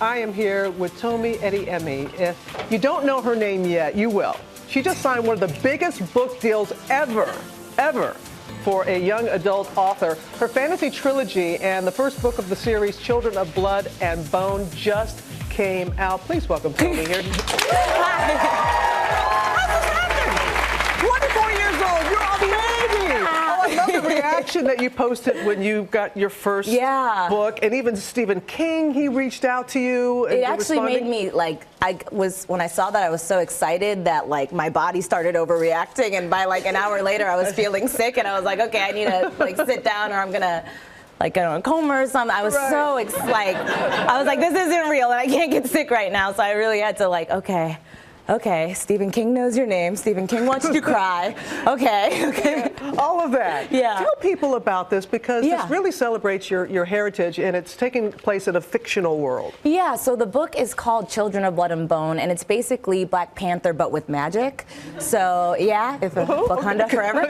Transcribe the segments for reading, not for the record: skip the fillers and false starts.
I am here with Tomi Adeyemi. If you don't know her name yet, you will. She just signed one of the biggest book deals ever for a young adult author. Her fantasy trilogy and the first book of the series, Children of Blood and Bone, just came out. Please welcome Tomi here. How's this happen? 24 years old, you're a baby! Oh, I love the reaction that you posted when you got your first book, and even Stephen King, he reached out to you. It actually made me, like, when I saw that, I was so excited that, like, my body started overreacting, and by, like, an hour later, I was feeling sick, and I was like, okay, I need to, like, sit down, or I'm gonna, like, go on a coma or something. I was so, I was like, this isn't real, and I can't get sick right now, so I really had to, like, okay, Stephen King knows your name. Stephen King wants you to cry. Okay. All of that. Yeah. Tell people about this, because this really celebrates your heritage, and it's taking place in a fictional world. Yeah, so the book is called Children of Blood and Bone, and it's basically Black Panther, but with magic. So, yeah, if Wakanda forever.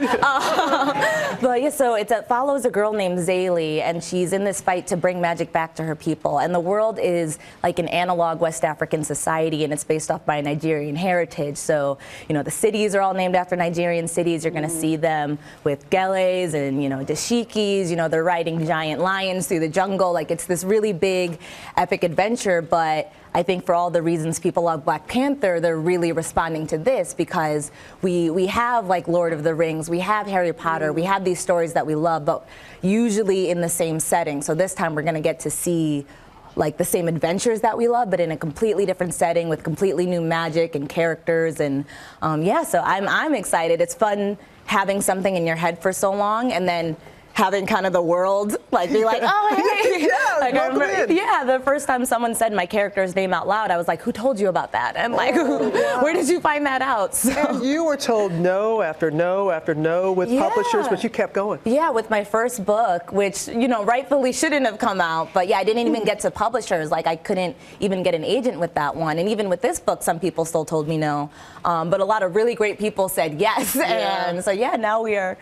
But yeah, so it follows a girl named Zaylee, and she's in this fight to bring magic back to her people. And the world is like an analog West African society, and it's based off by Nigerian heritage. So, you know, the cities are all named after Nigerian cities. You're going to see them with geles and, you know, dashikis. You know, they're riding giant lions through the jungle. Like, it's this really big, epic adventure. But I think for all the reasons people love Black Panther, they're really responding to this because we have, like, Lord of the Rings, we have Harry Potter, we have these stories that we love, but usually in the same setting. So this time we're going to get to see, like, the same adventures that we love, but in a completely different setting with completely new magic and characters. And yeah, so I'm excited. It's fun having something in your head for so long and then having kind of the world, like, be like, oh, hey. Like, I remember, the first time someone said my character's name out loud, I was like, who told you about that? And, like, where did you find that out? So. And you were told no after no after no with publishers, but you kept going. Yeah, with my first book, which, you know, rightfully shouldn't have come out. But yeah, I didn't even get to publishers. Like, I couldn't even get an agent with that one. And even with this book, some people still told me no. But a lot of really great people said yes. And so, yeah, now we are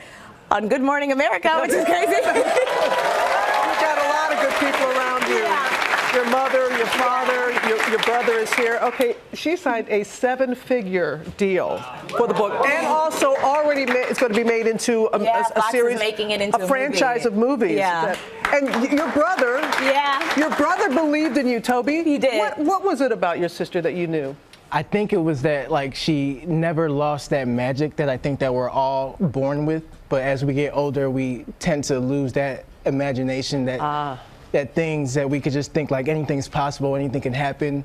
on Good Morning America, which is crazy. You've got a lot of good people around you. Yeah. Your mother, your father, your brother is here. Okay, she signed a 7-figure deal for the book, and also already it's going to be made into a series, making it into a franchise of movies. Yeah. And your brother, your brother believed in you, Toby. He did. What was it about your sister that you knew? I think it was that, like, she never lost that magic that I think that we're all born with. But as we get older, we tend to lose that imagination, that things that we could just think like anything's possible, anything can happen.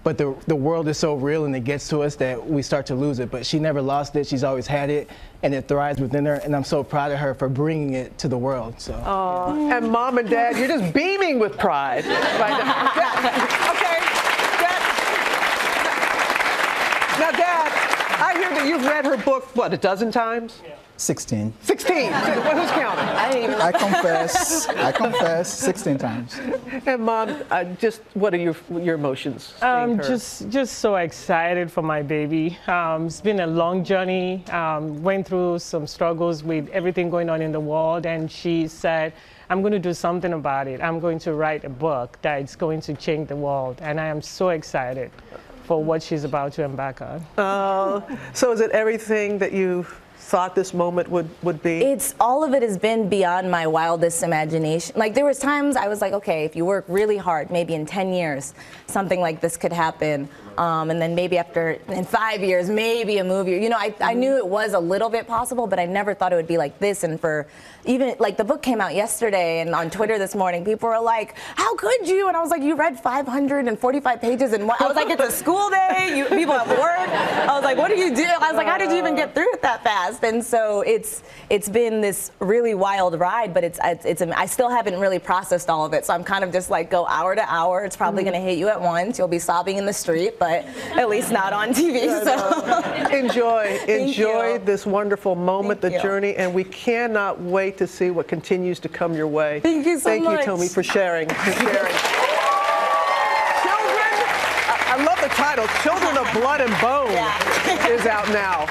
But the world is so real and it gets to us that we start to lose it. But she never lost it. She's always had it, and it thrives within her. And I'm so proud of her for bringing it to the world. So. And Mom and Dad, you're just beaming with pride right now. Okay. Now, Dad, I hear that you've read her book, what, a dozen times? 16. 16. Who's counting? I confess 16 times. And Mom, just what are your emotions? Just so excited for my baby. It's been a long journey. Went through some struggles with everything going on in the world, and she said, I'm going to do something about it. I'm going to write a book that's going to change the world, and I am so excited for what she's about to embark on. So is it everything that you thought this moment would be? All of it has been beyond my wildest imagination. Like, there was times I was like, okay, if you work really hard, maybe in 10 years, something like this could happen. And then maybe in 5 years, maybe a movie. You know, I knew it was a little bit possible, but I never thought it would be like this. And for even, like, the book came out yesterday, and on Twitter this morning, people were like, how could you? And I was like, you read 545 pages in one. I was like, it's a school day, people have work. I was like, what do you do? I was like, how did you even get through it that fast? And so it's been this really wild ride, but I still haven't really processed all of it. So I'm kind of just like, go hour to hour. It's probably going to hit you at once. You'll be sobbing in the street, but at least not on TV. So enjoy this wonderful moment, the journey, and we cannot wait to see what continues to come your way. Thank you so much. Thank you, Tomi, for sharing. Children, I love the title, Children of Blood and Bone is out now.